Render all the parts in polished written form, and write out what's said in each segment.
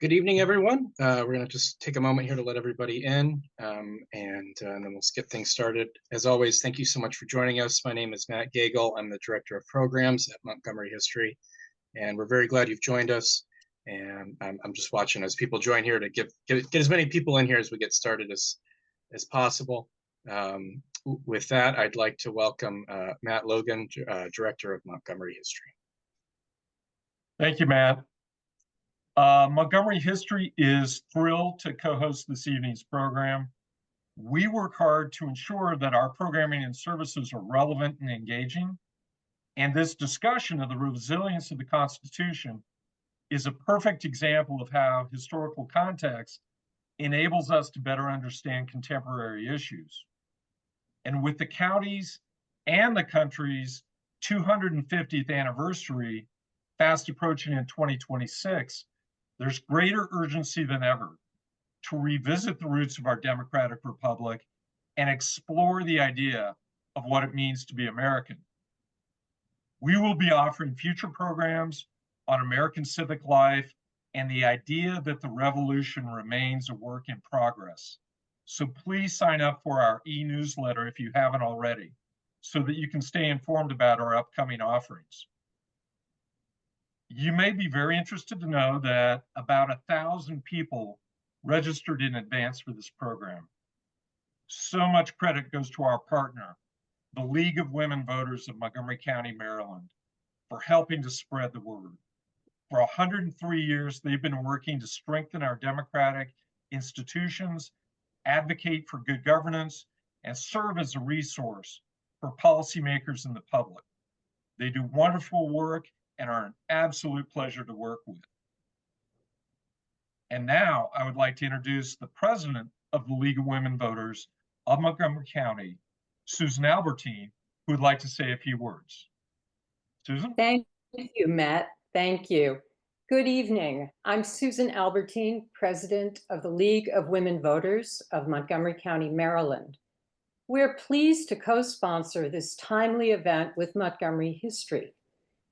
Good evening, everyone. We're going to just take a moment here to let everybody in, and then we'll get things started. As always, thank you so much for joining us. My name is Matt Gagel. I'm the Director of Programs at Montgomery History, and we're very glad you've joined us. And I'm just watching as people join here to get as many people in here as we get started as possible. With that, I'd like to welcome Matt Logan, Director of Montgomery History. Thank you, Matt. Montgomery History is thrilled to co-host this evening's program. We work hard to ensure that our programming and services are relevant and engaging, and this discussion of the resilience of the Constitution is a perfect example of how historical context enables us to better understand contemporary issues. And with the county's and the country's 250th anniversary fast approaching in 2026, there's greater urgency than ever to revisit the roots of our democratic republic and explore the idea of what it means to be American. We will be offering future programs on American civic life and the idea that the revolution remains a work in progress. So please sign up for our e-newsletter if you haven't already, so that you can stay informed about our upcoming offerings. You may be very interested to know that about 1,000 people registered in advance for this program. So much credit goes to our partner, the League of Women Voters of Montgomery County, Maryland, for helping to spread the word. For 103 years, they've been working to strengthen our democratic institutions, advocate for good governance, and serve as a resource for policymakers and the public. They do wonderful work and are an absolute pleasure to work with. And now I would like to introduce the president of the League of Women Voters of Montgomery County, Susan Albertine, who would like to say a few words. Susan? Thank you, Matt. Thank you. Good evening. I'm Susan Albertine, president of the League of Women Voters of Montgomery County, Maryland. We're pleased to co-sponsor this timely event with Montgomery History.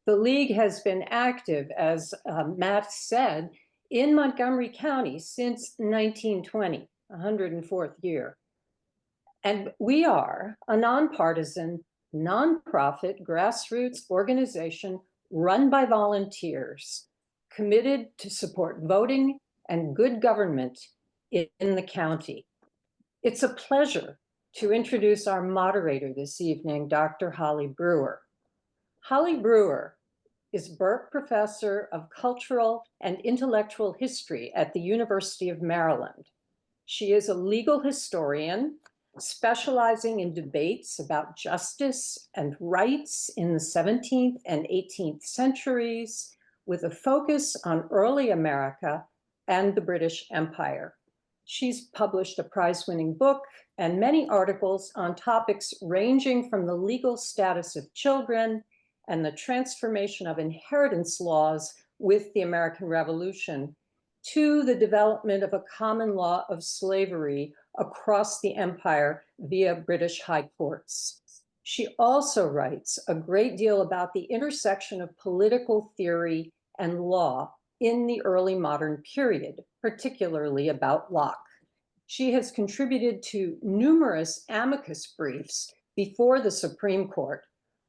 The League has been active, as Matt said, in Montgomery County since 1920, 104th year. And we are a nonpartisan, nonprofit grassroots organization run by volunteers, committed to support voting and good government in the county. It's a pleasure to introduce our moderator this evening, Dr. Holly Brewer. Holly Brewer is Burke Professor of Cultural and Intellectual History at the University of Maryland. She is a legal historian specializing in debates about justice and rights in the 17th and 18th centuries, with a focus on early America and the British Empire. She's published a prize-winning book and many articles on topics ranging from the legal status of children and the transformation of inheritance laws with the American Revolution to the development of a common law of slavery across the empire via British high courts. She also writes a great deal about the intersection of political theory and law in the early modern period, particularly about Locke. She has contributed to numerous amicus briefs before the Supreme Court,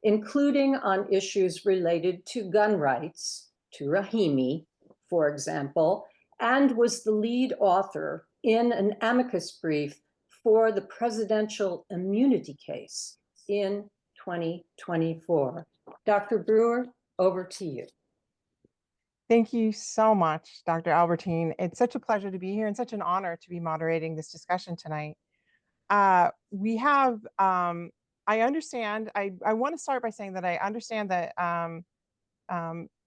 including on issues related to gun rights, to Rahimi, for example, and was the lead author in an amicus brief for the presidential immunity case in 2024. Dr. Brewer, over to you. Thank you so much, Dr. Albertine. It's such a pleasure to be here and such an honor to be moderating this discussion tonight. I understand, I want to start by saying that I understand that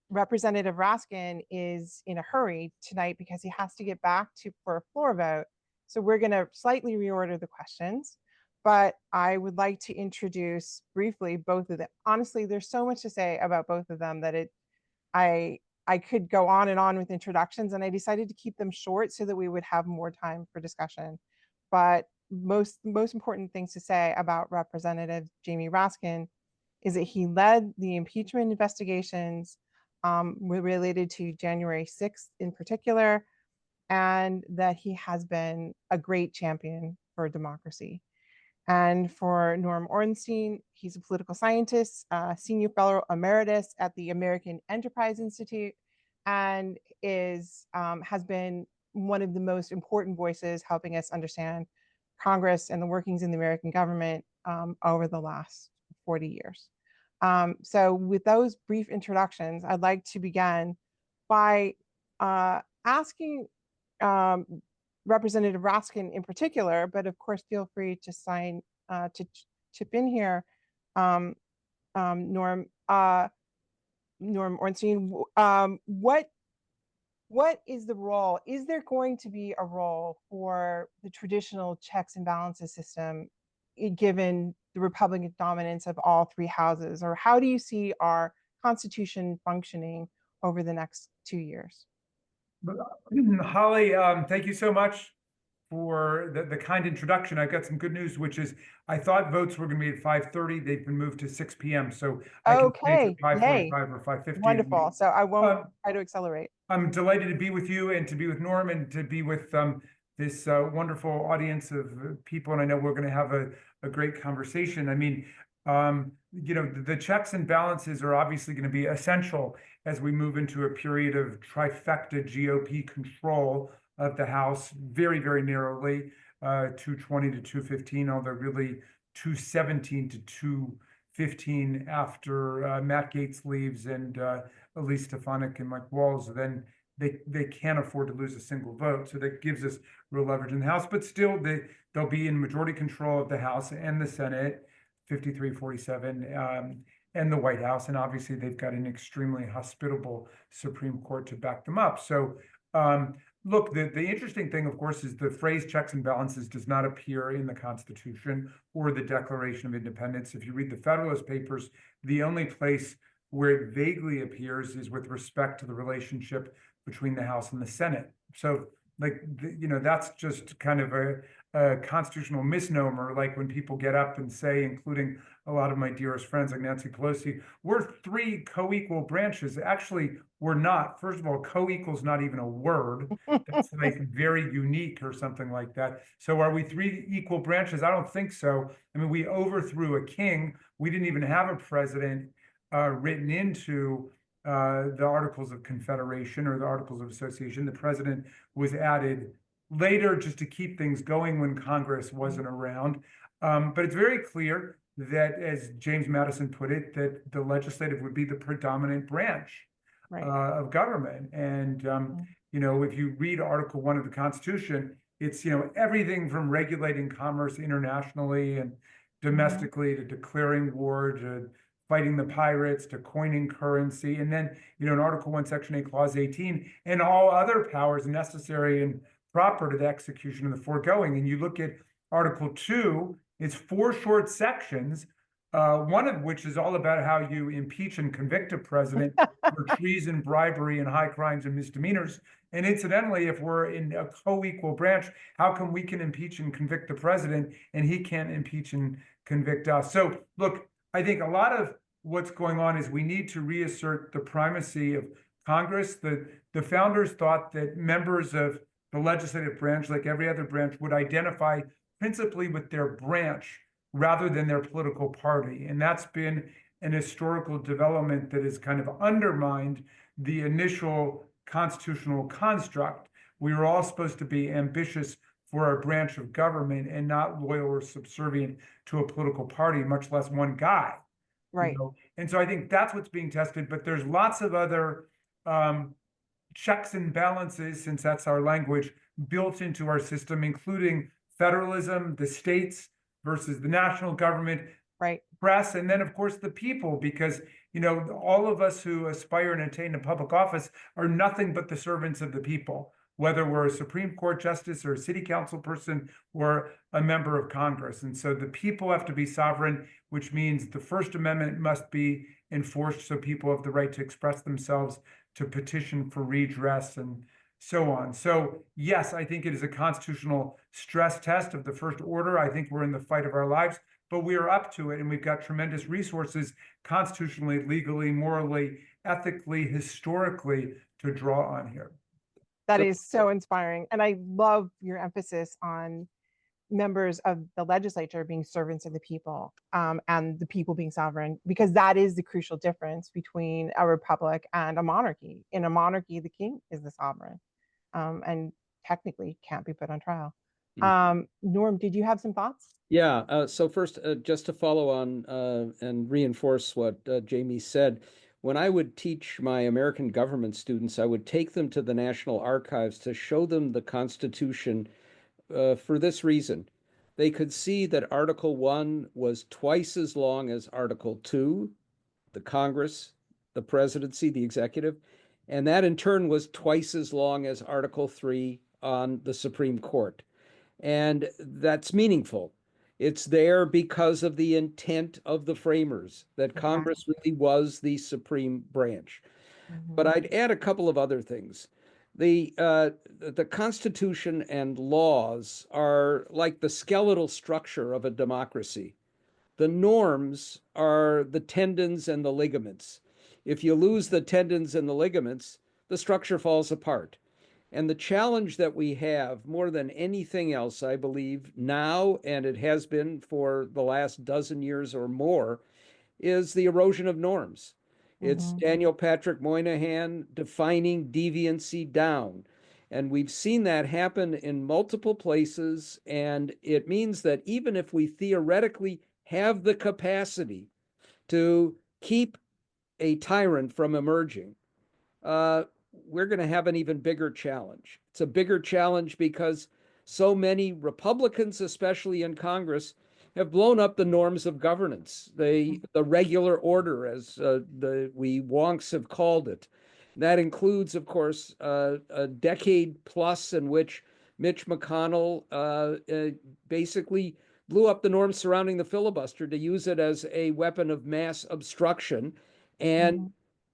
Representative Raskin is in a hurry tonight because he has to get back for a floor vote. So we're going to slightly reorder the questions, but I would like to introduce briefly both of them. Honestly, there's so much to say about both of them that I could go on and on with introductions, and I decided to keep them short so that we would have more time for discussion. But most important things to say about Representative Jamie Raskin is that he led the impeachment investigations related to January 6th in particular, and that he has been a great champion for democracy. And for Norm Ornstein, he's a political scientist, senior fellow emeritus at the American Enterprise Institute, and has been one of the most important voices helping us understand Congress and the workings in the American government over the last 40 years. So with those brief introductions, I'd like to begin by asking Representative Raskin in particular, but of course, feel free to chip in here, Norm Ornstein. What is the role? Is there going to be a role for the traditional checks and balances system, given the Republican dominance of all three houses? Or how do you see our Constitution functioning over the next 2 years? Holly, thank you so much for the kind introduction. I've got some good news, which is I thought votes were going to be at 5:30. They've been moved to 6 p.m. So I can Okay, stay for 5:45 or 5:50. Wonderful. So I won't try to accelerate. I'm delighted to be with you and to be with Norm and to be with this wonderful audience of people. And I know we're going to have a great conversation. I mean, the checks and balances are obviously going to be essential as we move into a period of trifecta GOP control of the House, very, very narrowly, 220 to 215, although really 217 to 215 after Matt Gaetz leaves and Elise Stefanik and Mike Walls. Then they can't afford to lose a single vote. So that gives us real leverage in the House, but still they'll be in majority control of the House and the Senate, 53-47, and the White House. And obviously they've got an extremely hospitable Supreme Court to back them up. So look, the interesting thing, of course, is the phrase checks and balances does not appear in the Constitution or the Declaration of Independence. If you read the Federalist Papers, the only place where it vaguely appears is with respect to the relationship between the House and the Senate. So that's just kind of a constitutional misnomer, like when people get up and say, including a lot of my dearest friends like Nancy Pelosi, we're three co-equal branches. Actually, we're not. First of all, co-equal is not even a word. That's like very unique or something like that. So are we three equal branches? I don't think so. I mean, we overthrew a king. We didn't even have a president written into the Articles of Confederation or the Articles of Association. The president was added later just to keep things going when Congress wasn't around. But it's very clear that, as James Madison put it, that the legislative would be the predominant branch of government. And, if you read Article 1 of the Constitution, it's, everything from regulating commerce internationally and domestically to declaring war to fighting the pirates to coining currency. And then, in Article 1, Section 8, Clause 18, and all other powers necessary and proper to the execution of the foregoing. And you look at Article 2, it's 4 short sections, one of which is all about how you impeach and convict a president for treason, bribery, and high crimes and misdemeanors. And incidentally, if we're in a co-equal branch, how come we can impeach and convict the president and he can't impeach and convict us? So look, I think a lot of what's going on is we need to reassert the primacy of Congress. The founders thought that members of the legislative branch, like every other branch, would identify principally with their branch rather than their political party. And that's been an historical development that has kind of undermined the initial constitutional construct. We were all supposed to be ambitious for our branch of government and not loyal or subservient to a political party, much less one guy. Right. And so I think that's what's being tested, but there's lots of other checks and balances, since that's our language, built into our system, including federalism, the states versus the national government, press, and then of course the people, because all of us who aspire and attain a public office are nothing but the servants of the people, whether we're a Supreme Court justice or a city council person or a member of Congress. And so the people have to be sovereign, which means the First Amendment must be enforced, so people have the right to express themselves, to petition for redress, and so on. So yes, I think it is a constitutional stress test of the first order. I think we're in the fight of our lives, but we are up to it, and we've got tremendous resources constitutionally, legally, morally, ethically, historically to draw on here. That So- is so inspiring. And I love your emphasis on members of the legislature being servants of the people, and the people being sovereign, because that is the crucial difference between a republic and a monarchy. In a monarchy, the king is the sovereign, and technically can't be put on trial. Norm, did you have some thoughts? Yeah, so first, just to follow on and reinforce what Jamie said, when I would teach my American government students, I would take them to the National Archives to show them the Constitution for this reason. They could see that Article 1 was twice as long as Article 2, the Congress, the presidency, the executive, and that in turn was twice as long as Article 3 on the Supreme Court. And that's meaningful. It's there because of the intent of the framers, that Congress really was the supreme branch. But I'd add a couple of other things. The Constitution and laws are like the skeletal structure of a democracy. The norms are the tendons and the ligaments. If you lose the tendons and the ligaments, the structure falls apart. And the challenge that we have more than anything else, I believe, now, and it has been for the last dozen years or more, is the erosion of norms. It's Daniel Patrick Moynihan defining deviancy down. And we've seen that happen in multiple places. And it means that even if we theoretically have the capacity to keep a tyrant from emerging, we're going to have an even bigger challenge. It's a bigger challenge because so many Republicans, especially in Congress, have blown up the norms of governance, the regular order, as we wonks have called it. That includes, of course, a decade plus in which Mitch McConnell basically blew up the norms surrounding the filibuster to use it as a weapon of mass obstruction, and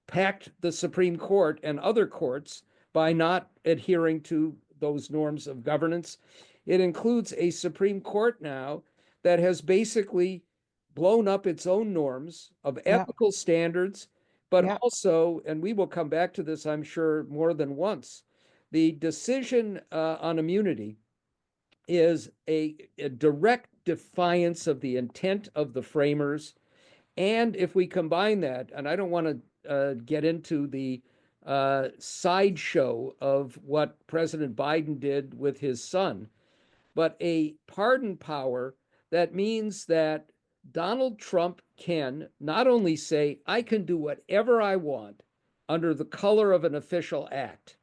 packed the Supreme Court and other courts by not adhering to those norms of governance. It includes a Supreme Court now that has basically blown up its own norms of ethical standards, but also, and we will come back to this, I'm sure, more than once, the decision on immunity is a direct defiance of the intent of the framers. And if we combine that, and I don't want to get into the sideshow of what President Biden did with his son, but a pardon power that means that Donald Trump can not only say, I can do whatever I want under the color of an official act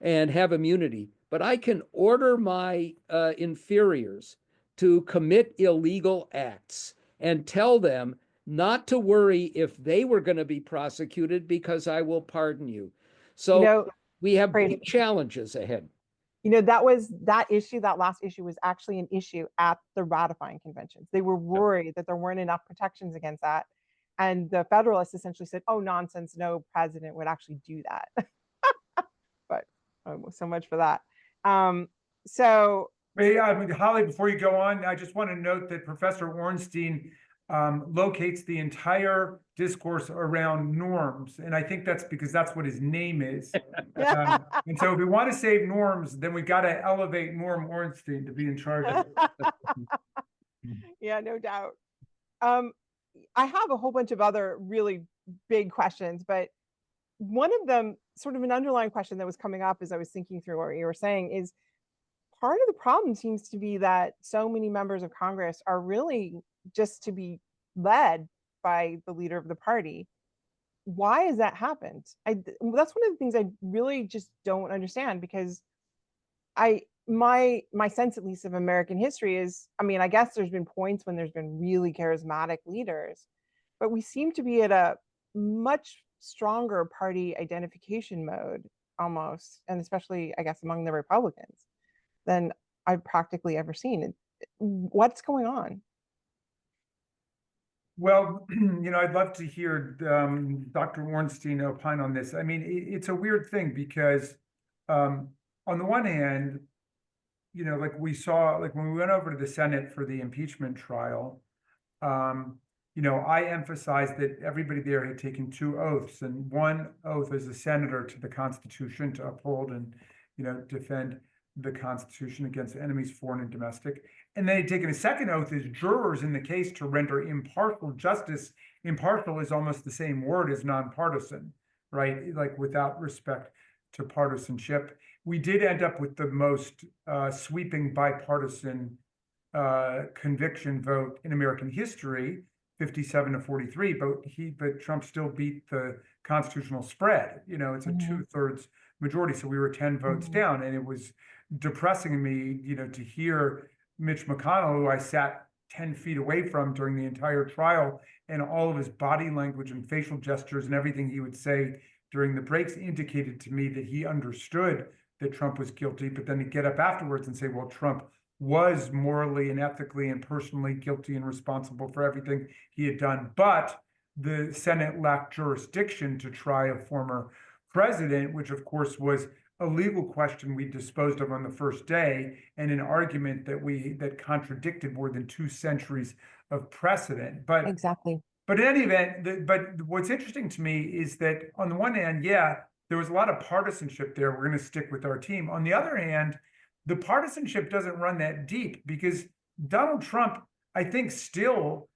and have immunity, but I can order my inferiors to commit illegal acts and tell them not to worry if they were going to be prosecuted because I will pardon you. So we have big challenges ahead. That issue, that last issue was actually an issue at the ratifying conventions. They were worried that there weren't enough protections against that. And the Federalists essentially said, oh, nonsense, no president would actually do that. But so much for that. Holly, before you go on, I just want to note that Professor Ornstein locates the entire discourse around norms. And I think that's because that's what his name is. And so if we want to save norms, then we got to elevate Norm Ornstein to be in charge of it. Yeah, no doubt. I have a whole bunch of other really big questions, but one of them, sort of an underlying question that was coming up as I was thinking through what you were saying, is part of the problem seems to be that so many members of Congress are really just to be led by the leader of the party. Why has that happened? That's one of the things I really just don't understand, because my sense, at least, of American history is, I mean, I guess there's been points when there's been really charismatic leaders, but we seem to be at a much stronger party identification mode almost, and especially, I guess, among the Republicans, than I've practically ever seen. What's going on? Well, I'd love to hear Dr. Ornstein opine on this. I mean, it's a weird thing because on the one hand, like we saw, like when we went over to the Senate for the impeachment trial, I emphasized that everybody there had taken 2 oaths, and one oath as a senator to the Constitution to uphold defend the Constitution against enemies, foreign and domestic. And they had taken a second oath as jurors in the case to render impartial justice. Impartial is almost the same word as nonpartisan, right? Like without respect to partisanship. We did end up with the most sweeping bipartisan conviction vote in American history, 57-43, but Trump still beat the constitutional spread. It's a 2/3 majority, so we were 10 votes down, and it was depressing to me, to hear Mitch McConnell, who I sat 10 feet away from during the entire trial, and all of his body language and facial gestures and everything he would say during the breaks indicated to me that he understood that Trump was guilty, but then he'd get up afterwards and say, well, Trump was morally and ethically and personally guilty and responsible for everything he had done. But the Senate lacked jurisdiction to try a former president, which of course was a legal question we disposed of on the first day, and an argument that contradicted more than 2 centuries of precedent. But Exactly. But in any event, but what's interesting to me is that on the one hand, yeah, there was a lot of partisanship there. We're going to stick with our team. On the other hand, the partisanship doesn't run that deep, because Donald Trump, I think, still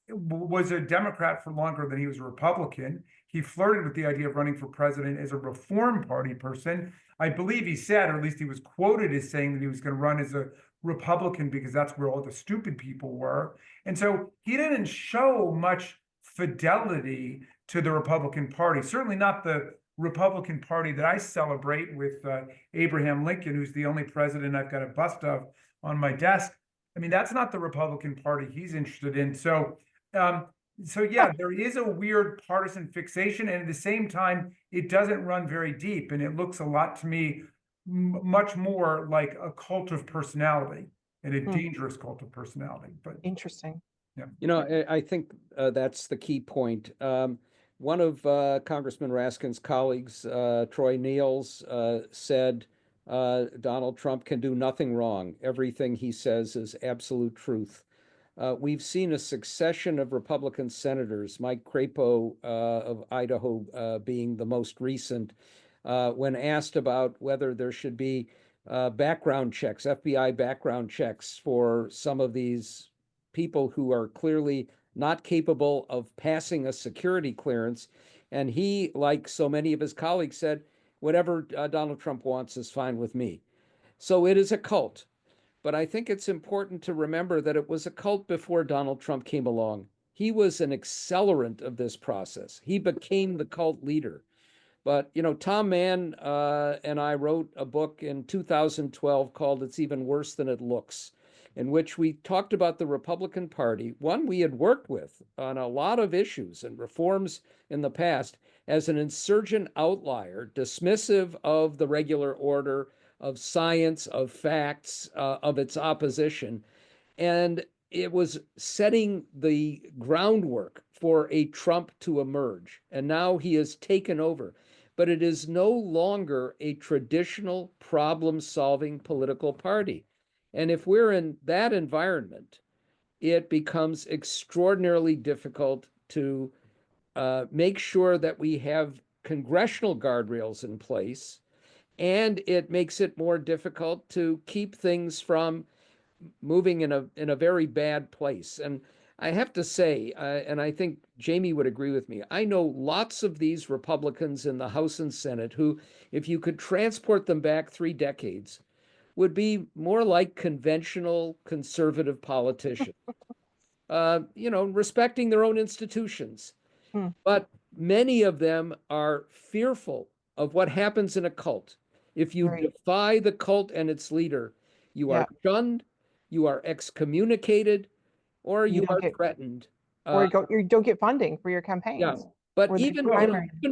was a Democrat for longer than he was a Republican. He flirted with the idea of running for president as a Reform Party person. I believe he said, or at least he was quoted as saying, that he was going to run as a Republican because that's where all the stupid people were. And so he didn't show much fidelity to the Republican Party, certainly not the Republican Party that I celebrate with Abraham Lincoln, who's the only president I've got a bust of on my desk. I mean, that's not the Republican Party he's interested in. So yeah, there is a weird partisan fixation, and at the same time, it doesn't run very deep, and it looks a lot to me much more like a cult of personality, and a dangerous cult of personality. But Interesting. yeah, I think that's the key point. One of Congressman Raskin's colleagues, Troy Niels, said Donald Trump can do nothing wrong. Everything he says is absolute truth. We've seen a succession of Republican senators, Mike Crapo of Idaho being the most recent, when asked about whether there should be background checks, FBI background checks for some of these people who are clearly not capable of passing a security clearance. And he, like so many of his colleagues, said, whatever Donald Trump wants is fine with me. So it is a cult. But I think it's important to remember that it was a cult before Donald Trump came along. He was an accelerant of this process. He became the cult leader. But, Tom Mann and I wrote a book in 2012 called It's Even Worse Than It Looks, in which we talked about the Republican Party, one we had worked with on a lot of issues and reforms in the past, as an insurgent outlier, dismissive of the regular order, of science, of facts, of its opposition. And it was setting the groundwork for a Trump to emerge. And now he has taken over. But it is no longer a traditional problem-solving political party. And if we're in that environment, it becomes extraordinarily difficult to make sure that we have congressional guardrails in place, and it makes it more difficult to keep things from moving in a very bad place. And I have to say, and I think Jamie would agree with me, I know lots of these Republicans in the House and Senate who, if you could transport them back 3 decades, would be more like conventional conservative politicians, respecting their own institutions. But many of them are fearful of what happens in a cult. If you defy the cult and its leader, you are shunned, you are excommunicated, or you are threatened. Or you don't get funding for your campaigns. Yeah. But even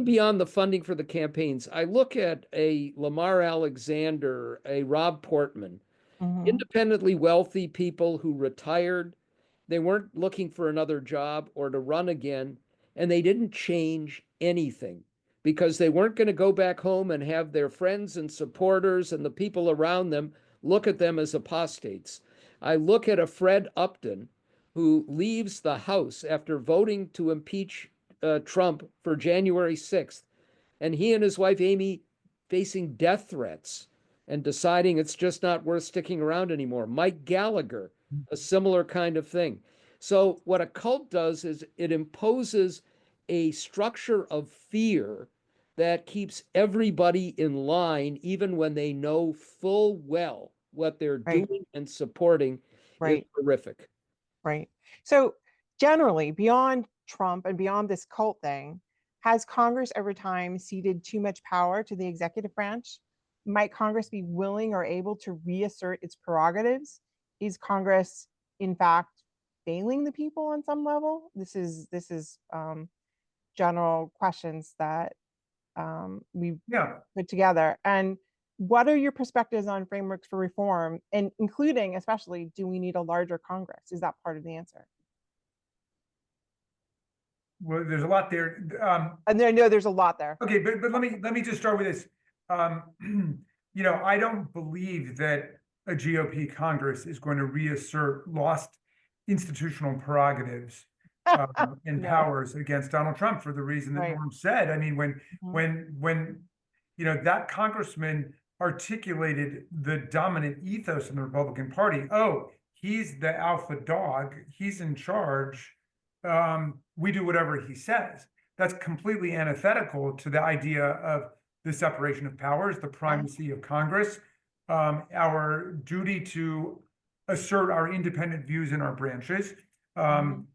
beyond the funding for the campaigns, I look at a Lamar Alexander, a Rob Portman, independently wealthy people who retired. They weren't looking for another job or to run again, and they didn't change anything because they weren't going to go back home and have their friends and supporters and the people around them look at them as apostates. I look at a Fred Upton who leaves the House after voting to impeach Trump for January 6th, and he and his wife Amy facing death threats and deciding it's just not worth sticking around anymore. Mike Gallagher, a similar kind of thing. So what a cult does is it imposes a structure of fear that keeps everybody in line, even when they know full well what they're Right. doing and supporting is Right. horrific. Right. So generally, beyond Trump and beyond this cult thing, has Congress over time ceded too much power to the executive branch? Might Congress be willing or able to reassert its prerogatives? Is Congress, in fact, failing the people on some level? This is general questions that we've Yeah. put together. And what are your perspectives on frameworks for reform, and including, especially, do we need a larger Congress? Is that part of the answer? Well, there's a lot there. And there, no, there's a lot there. Okay, but let me just start with this. You know, I don't believe that a GOP Congress is going to reassert lost institutional prerogatives and No. powers against Donald Trump for the reason that Right. Norm said. I mean, Mhm. when you know that congressman articulated the dominant ethos in the Republican Party. Oh, he's the alpha dog. He's in charge. We do whatever he says. That's completely antithetical to the idea of the separation of powers, the primacy of Congress, our duty to assert our independent views in our branches.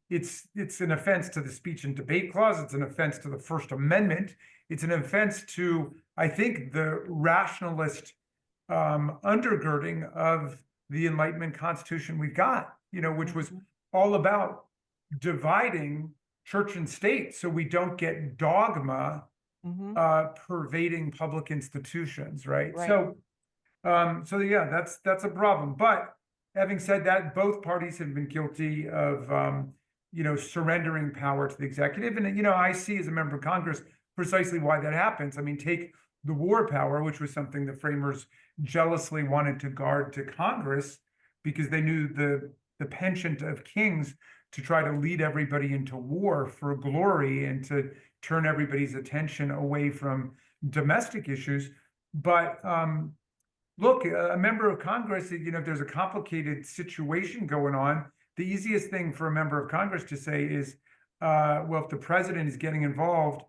It's an offense to the speech and debate clause. It's an offense to the First Amendment. It's an offense to, I think, the rationalist undergirding of the Enlightenment Constitution we've got, you know, which was all about dividing church and state so we don't get dogma pervading public institutions, right? Right. So yeah, that's a problem. But having said that, both parties have been guilty of you know, surrendering power to the executive. And you know, I see as a member of Congress precisely why that happens. I mean, take the war power, which was something the framers jealously wanted to guard to Congress because they knew the penchant of kings to try to lead everybody into war for glory and to turn everybody's attention away from domestic issues. But look, a member of Congress, you know, if there's a complicated situation going on, the easiest thing for a member of Congress to say is, well, if the president is getting involved,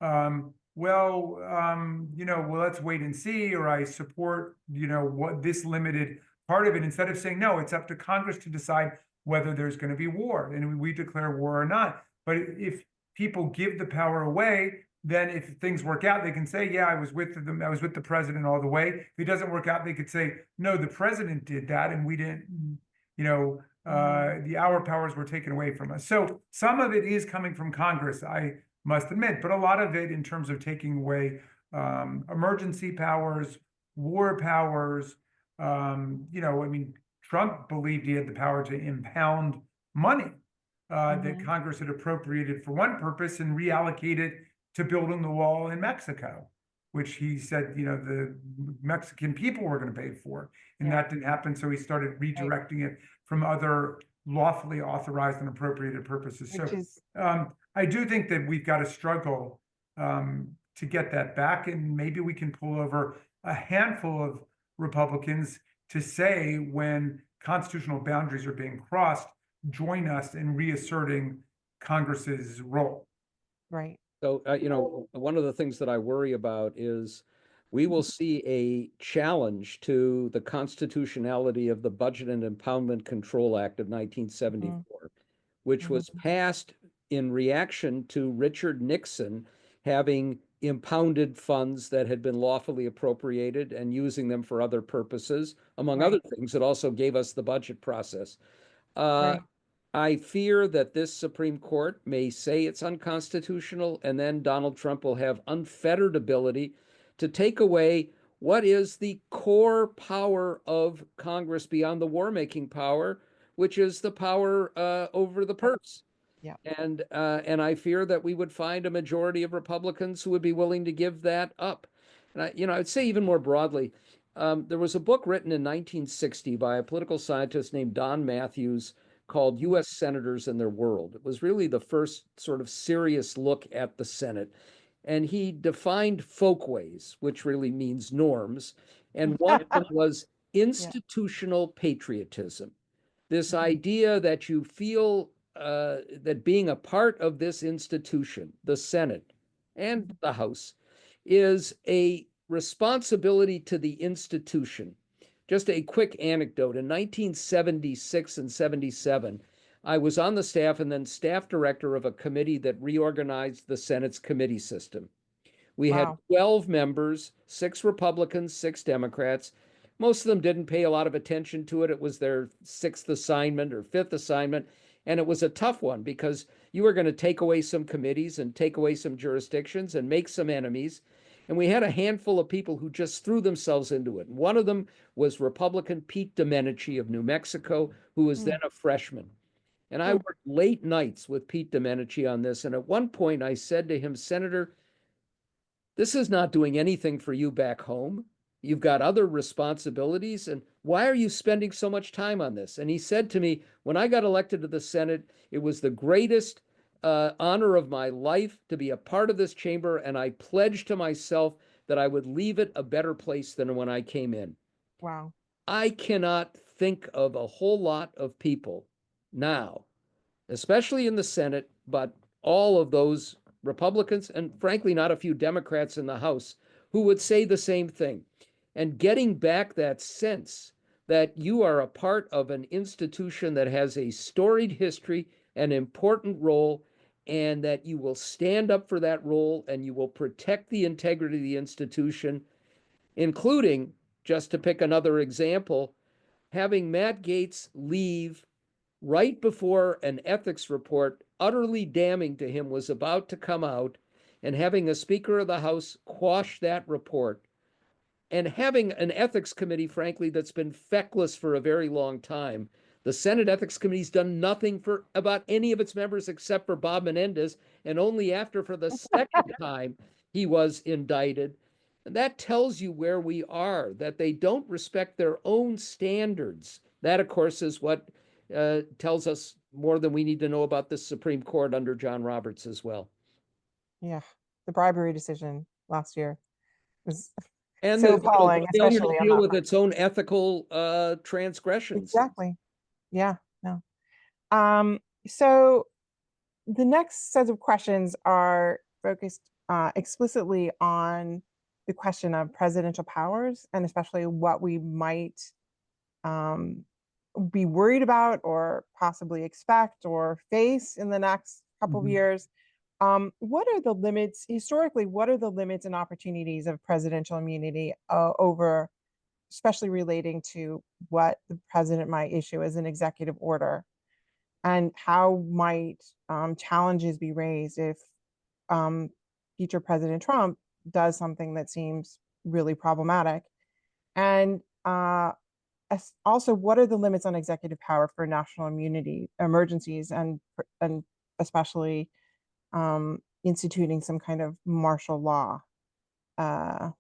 you know, well, let's wait and see, or I support, you know, what this limited part of it, instead of saying, no, it's up to Congress to decide whether there's going to be war and we declare war or not. But if people give the power away, then if things work out, they can say, yeah, I was with the president all the way. If it doesn't work out, they could say, no, the president did that and we didn't, you know, our powers were taken away from us. So some of it is coming from Congress, I must admit, but a lot of it in terms of taking away emergency powers, war powers, you know, I mean, Trump believed he had the power to impound money that Congress had appropriated for one purpose and reallocate it to building the wall in Mexico, which he said, you know, the Mexican people were going to pay for. And that didn't happen. So he started redirecting it from other lawfully authorized and appropriated purposes. I do think that we've got to struggle to get that back. And maybe we can pull over a handful of Republicans to say when constitutional boundaries are being crossed, join us in reasserting Congress's role. Right. So, you know, one of the things that I worry about is we will see a challenge to the constitutionality of the Budget and Impoundment Control Act of 1974, which was passed in reaction to Richard Nixon having impounded funds that had been lawfully appropriated and using them for other purposes. Among other things, it also gave us the budget process. I fear that this Supreme Court may say it's unconstitutional, and then Donald Trump will have unfettered ability to take away what is the core power of Congress beyond the war-making power, which is the power over the purse. Yeah. And I fear that we would find a majority of Republicans who would be willing to give that up. And you know, I'd say even more broadly, there was a book written in 1960 by a political scientist named Don Matthews called U.S. Senators and Their World. It was really the first sort of serious look at the Senate. And he defined folkways, which really means norms, And one of them was institutional patriotism. This idea that you feel that being a part of this institution, the Senate and the House, is a responsibility to the institution. Just a quick anecdote. In 1976 and 77, I was on the staff and then staff director of a committee that reorganized the Senate's committee system. We had 12 members, 6 Republicans, 6 Democrats. Most of them didn't pay a lot of attention to it. It was their 6th assignment or 5th assignment. And it was a tough one because you were going to take away some committees and take away some jurisdictions and make some enemies. And we had a handful of people who just threw themselves into it. One of them was Republican Pete Domenici of New Mexico, who was then a freshman. And I worked late nights with Pete Domenici on this. And at one point I said to him, Senator, this is not doing anything for you back home. You've got other responsibilities. And why are you spending so much time on this? And he said to me, when I got elected to the Senate, it was the greatest honor of my life to be a part of this chamber. And I pledged to myself that I would leave it a better place than when I came in. Wow. I cannot think of a whole lot of people now, especially in the Senate, but all of those Republicans and frankly, not a few Democrats in the House who would say the same thing. And getting back that sense that you are a part of an institution that has a storied history, an important role, and that you will stand up for that role and you will protect the integrity of the institution, including, just to pick another example, having Matt Gaetz leave right before an ethics report utterly damning to him was about to come out, and having a Speaker of the House quash that report, and having an ethics committee, frankly, that's been feckless for a very long time. The Senate Ethics Committee's done nothing for about any of its members except for Bob Menendez, and only after for the second time he was indicted. And that tells you where we are, that they don't respect their own standards. That, of course, is what tells us more than we need to know about the Supreme Court under John Roberts as well. Yeah, the bribery decision last year was and so appalling, especially especially to deal on with its own ethical transgressions. Exactly. Yeah. No. So the next set of questions are focused explicitly on the question of presidential powers, and especially what we might be worried about or possibly expect or face in the next couple of years. What are the limits, historically, what are the limits and opportunities of presidential immunity over, especially relating to what the president might issue as an executive order? And how might challenges be raised if future President Trump does something that seems really problematic? And also, what are the limits on executive power for national immunity emergencies, and especially instituting some kind of martial law? So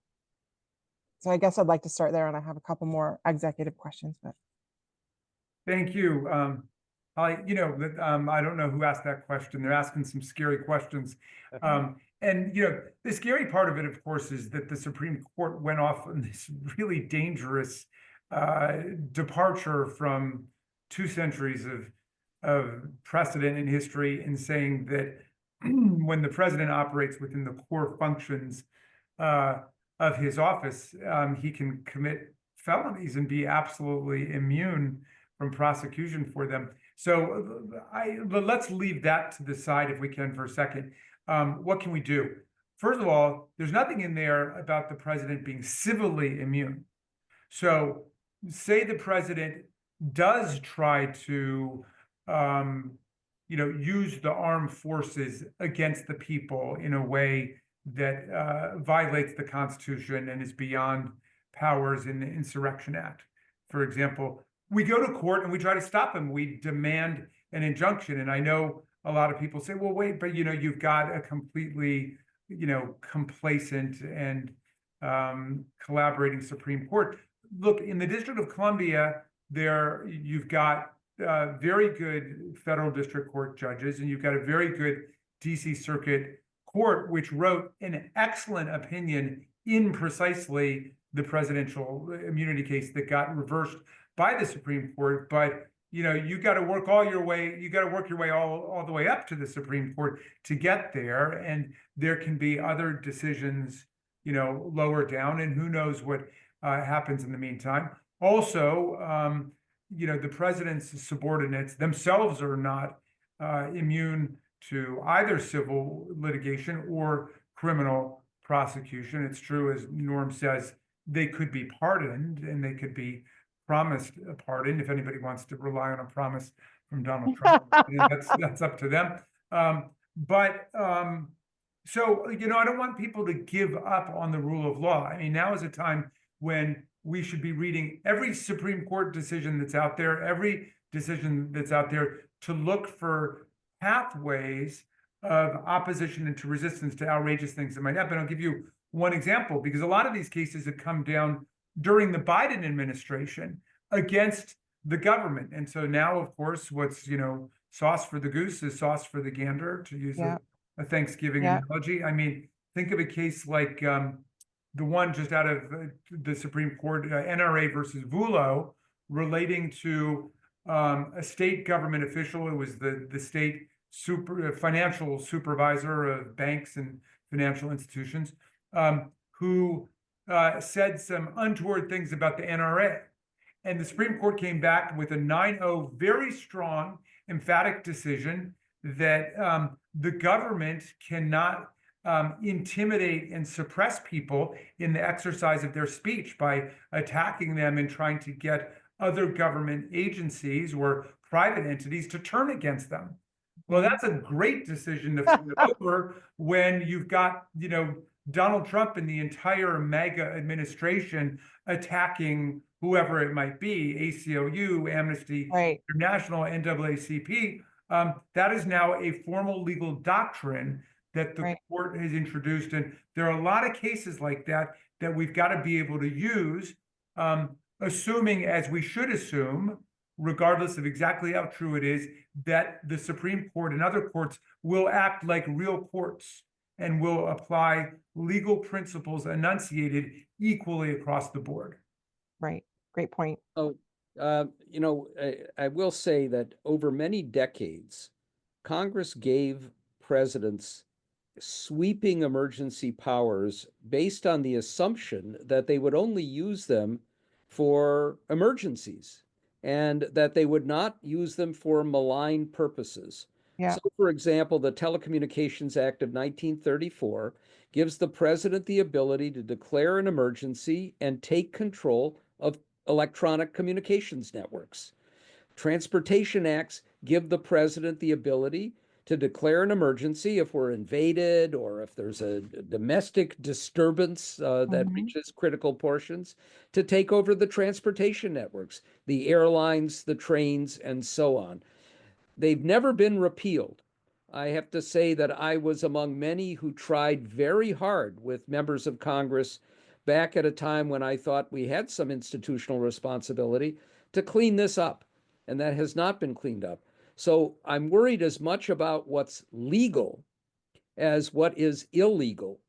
I guess I'd like to start there, and I have a couple more executive questions. But thank you. I don't know who asked that question. They're asking some scary questions. And, the scary part of it, of course, is that the Supreme Court went off on this really dangerous departure from 2 centuries of precedent in history, in saying that when the president operates within the core functions of his office, he can commit felonies and be absolutely immune from prosecution for them. So let's leave that to the side if we can for a second. What can we do? First of all, there's nothing in there about the president being civilly immune. So say the president does try to use the armed forces against the people in a way that violates the Constitution and is beyond powers in the Insurrection Act. For example, we go to court and we try to stop him. We demand an injunction. And I know a lot of people say, well, wait, but you've got a completely, complacent and collaborating Supreme Court. Look, in the District of Columbia, you've got very good federal district court judges, and you've got a very good DC Circuit Court, which wrote an excellent opinion in precisely the presidential immunity case that got reversed by the Supreme Court. But you got to work your way all the way up to the Supreme Court to get there. And there can be other decisions, lower down, and who knows what happens in the meantime. Also, the president's subordinates themselves are not immune to either civil litigation or criminal prosecution. It's true, as Norm says, they could be pardoned and they could be promised a pardon. If anybody wants to rely on a promise from Donald Trump, that's up to them. So, I don't want people to give up on the rule of law. I mean, now is a time when we should be reading every Supreme Court decision that's out there, every decision that's out there, to look for pathways of opposition and to resistance to outrageous things that might happen. I'll give you one example, because a lot of these cases have come down during the Biden administration against the government. And so now, of course, what's, sauce for the goose is sauce for the gander, to use a Thanksgiving analogy. I mean, think of a case like the one just out of the Supreme Court, NRA versus Vullo, relating to a state government official. It was the state financial supervisor of banks and financial institutions, who said some untoward things about the NRA. And the Supreme Court came back with a 9-0, very strong, emphatic decision that the government cannot intimidate and suppress people in the exercise of their speech by attacking them and trying to get other government agencies or private entities to turn against them. Well, that's a great decision to flip over when you've got, Donald Trump and the entire MAGA administration attacking whoever it might be, ACLU, Amnesty International, NAACP. That is now a formal legal doctrine that the court has introduced. And there are a lot of cases like that we've got to be able to use, assuming, as we should assume, regardless of exactly how true it is, that the Supreme Court and other courts will act like real courts and will apply legal principles enunciated equally across the board. Right. Great point. Oh, I will say that over many decades, Congress gave presidents sweeping emergency powers based on the assumption that they would only use them for emergencies and that they would not use them for malign purposes. Yeah. So, for example, the Telecommunications Act of 1934 gives the president the ability to declare an emergency and take control of electronic communications networks. Transportation acts give the president the ability to declare an emergency if we're invaded or if there's a domestic disturbance that reaches critical portions, to take over the transportation networks, the airlines, the trains, and so on. They've never been repealed. I have to say that I was among many who tried very hard with members of Congress back at a time when I thought we had some institutional responsibility to clean this up, and that has not been cleaned up. So I'm worried as much about what's legal as what is illegal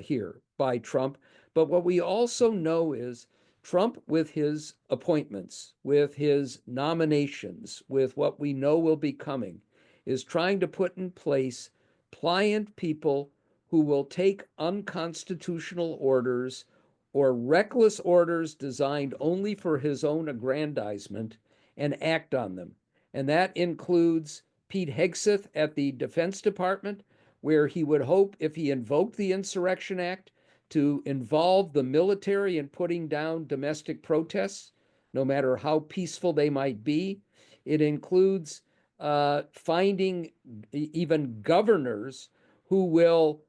here by Trump. But what we also know is Trump, with his appointments, with his nominations, with what we know will be coming, is trying to put in place pliant people who will take unconstitutional orders or reckless orders designed only for his own aggrandizement and act on them. And that includes Pete Hegseth at the Defense Department, where he would hope, if he invoked the Insurrection Act, to involve the military in putting down domestic protests, no matter how peaceful they might be. It includes finding even governors who will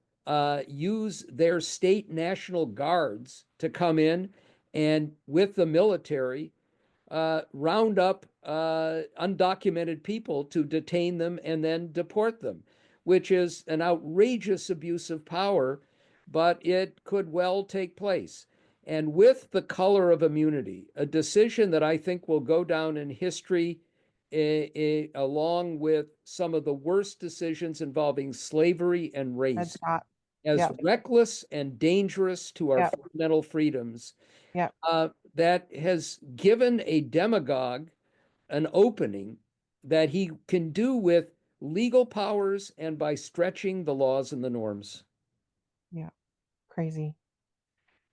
use their state National Guards to come in and, with the military, round up undocumented people to detain them and then deport them, which is an outrageous abuse of power, but it could well take place. And with the color of immunity, a decision that I think will go down in history along with some of the worst decisions involving slavery and race, as reckless and dangerous to our fundamental freedoms, Yep. That has given a demagogue an opening that he can do with legal powers and by stretching the laws and the norms. Yeah, crazy.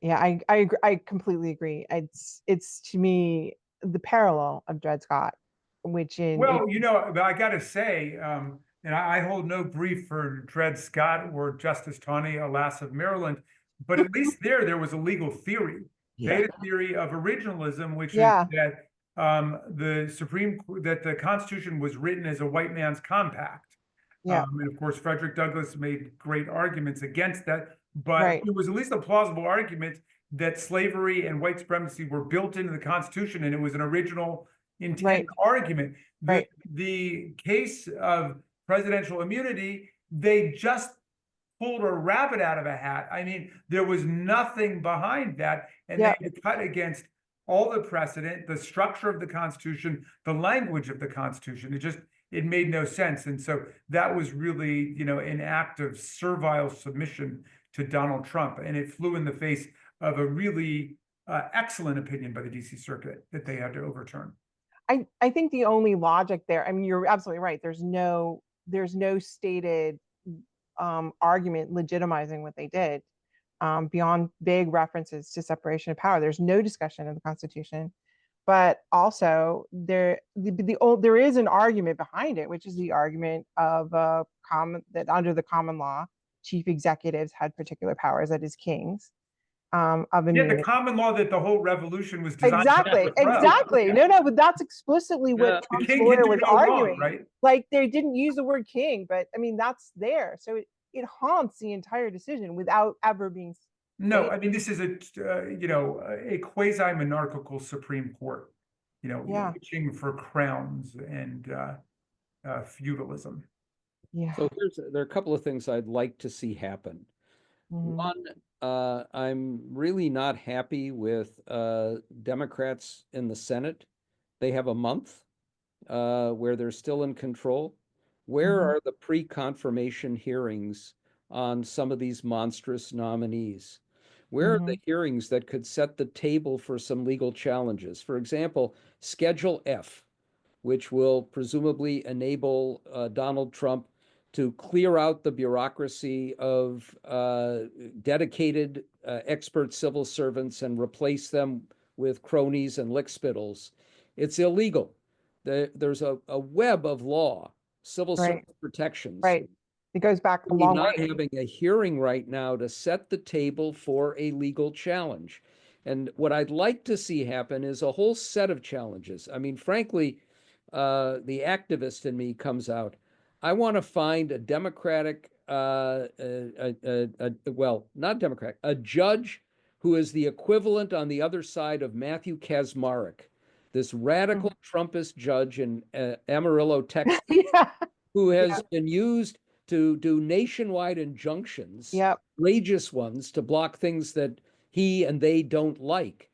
Yeah, I completely agree. It's to me the parallel of Dred Scott, which Well, I gotta say, and I hold no brief for Dred Scott or Justice Taney, alas, of Maryland, but at least there was a legal theory. They had a theory of originalism, which is Yeah. that that the Constitution was written as a white man's compact. Yeah. And of course, Frederick Douglass made great arguments against that, but Right. it was at least a plausible argument that slavery and white supremacy were built into the Constitution, and it was an original intent Right. argument. Right. The case of presidential immunity, they just pulled a rabbit out of a hat. I mean, there was nothing behind that, and Yep. they had cut against all the precedent, the structure of the Constitution, the language of the Constitution. It made no sense. And so that was really, an act of servile submission to Donald Trump. And it flew in the face of a really excellent opinion by the DC Circuit that they had to overturn. I think the only logic there, I mean, you're absolutely right. There's no stated argument legitimizing what they did beyond vague references to separation of power. There's no discussion of the Constitution, but also there is an argument behind it, which is the argument of that under the common law, chief executives had particular powers, that is kings. Of immunity. Yeah, the common law that the whole revolution was designed exactly. No, but that's explicitly what Trump's lawyer was arguing. Right? Like they didn't use the word king, but I mean that's there, so it haunts the entire decision without ever being. No, I mean this is a quasi-monarchical Supreme Court, reaching for crowns and feudalism. Yeah. So there are a couple of things I'd like to see happen. Mhm. One, I'm really not happy with Democrats in the Senate. They have a month where they're still in control. Where Mhm. are the pre-confirmation hearings on some of these monstrous nominees? Where are the hearings that could set the table for some legal challenges? For example, Schedule F, which will presumably enable Donald Trump to clear out the bureaucracy of dedicated expert civil servants and replace them with cronies and lickspittles. It's illegal. There's a web of law, civil service protections. Right. It goes back a We're long not way. having a hearing right now to set the table for a legal challenge. And what I'd like to see happen is a whole set of challenges. I mean, frankly, the activist in me comes out. I want to find a Democratic, well, not Democratic, a judge who is the equivalent on the other side of Matthew Kaczmarek, this radical Trumpist judge in Amarillo, Texas, Yeah. who has been used to do nationwide injunctions, Yep. outrageous ones, to block things that he and they don't like.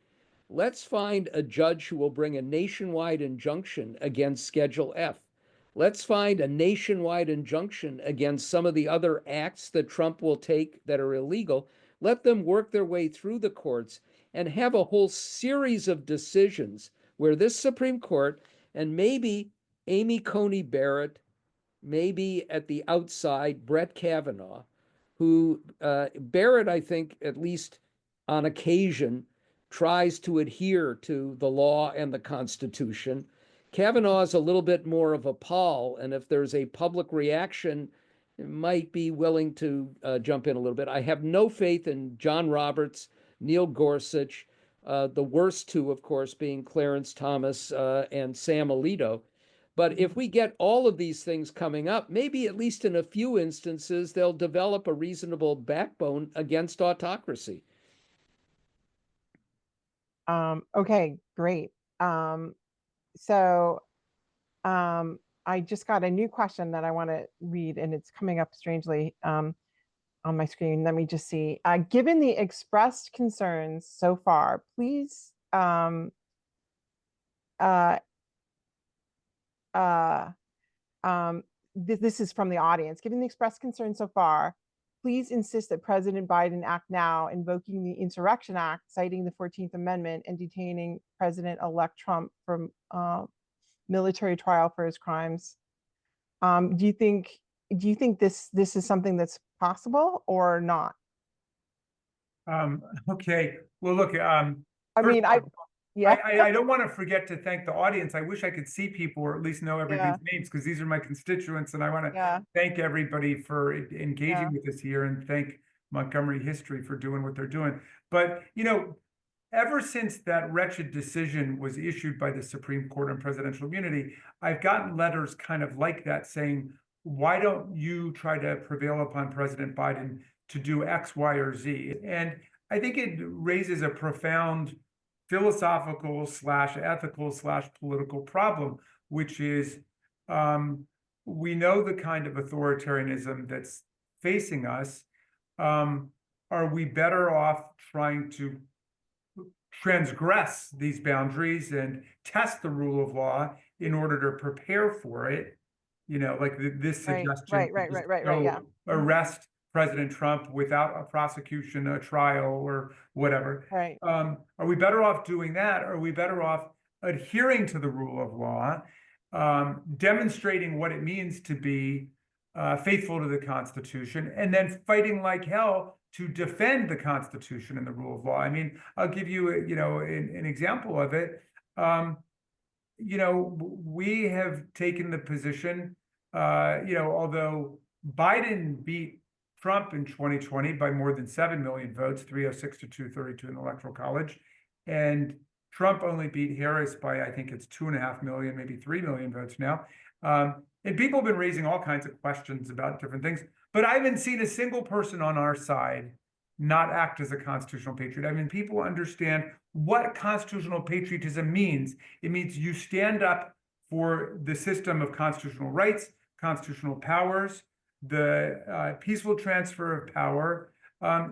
Let's find a judge who will bring a nationwide injunction against Schedule F. Let's find a nationwide injunction against some of the other acts that Trump will take that are illegal. Let them work their way through the courts and have a whole series of decisions where this Supreme Court and maybe Amy Coney Barrett, maybe at the outside, Brett Kavanaugh, who Barrett, I think, at least on occasion, tries to adhere to the law and the Constitution. Kavanaugh is a little bit more of a Paul, and if there's a public reaction, might be willing to jump in a little bit. I have no faith in John Roberts, Neil Gorsuch, the worst two, of course, being Clarence Thomas and Sam Alito. But if we get all of these things coming up, maybe at least in a few instances, they'll develop a reasonable backbone against autocracy. Okay, great. So I just got a new question that I want to read, and it's coming up strangely on my screen. Let me just see. Given the expressed concerns so far, please this is from the audience. Given the expressed concerns so far, please insist that President Biden act now, invoking the Insurrection Act, citing the 14th Amendment, and detaining President-elect Trump from military trial for his crimes. Do you think this is something that's possible or not? Okay, well, look, I first mean, of I all, yeah, I don't want to forget to thank the audience. I wish I could see people or at least know everybody's names, because these are my constituents, and I want to yeah, thank everybody for engaging Yeah. with us here, and thank Montgomery History for doing what they're doing. But, you know, ever since that wretched decision was issued by the Supreme Court on presidential immunity, I've gotten letters kind of like that saying, why don't you try to prevail upon President Biden to do X, Y, or Z? And I think it raises a profound philosophical / ethical / political problem, which is we know the kind of authoritarianism that's facing us. Are we better off trying to transgress these boundaries and test the rule of law in order to prepare for it? You know, like this Right, suggestion to just yeah. arrest President Trump without a prosecution, a trial, or whatever. Right. Are we better off doing that? Or are we better off adhering to the rule of law, demonstrating what it means to be faithful to the Constitution, and then fighting like hell to defend the Constitution and the rule of law? I mean, I'll give you, an example of it. We have taken the position, although Biden beat Trump in 2020 by more than 7 million votes, 306 to 232 in the Electoral College, and Trump only beat Harris by, I think it's 2.5 million, maybe 3 million votes now. And people have been raising all kinds of questions about different things, but I haven't seen a single person on our side not act as a constitutional patriot. I mean, people understand what constitutional patriotism means. It means you stand up for the system of constitutional rights, constitutional powers, the peaceful transfer of power,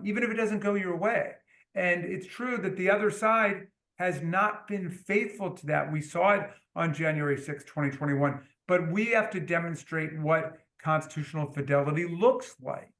even if it doesn't go your way. And it's true that the other side has not been faithful to that. We saw it on January 6, 2021, but we have to demonstrate what constitutional fidelity looks like,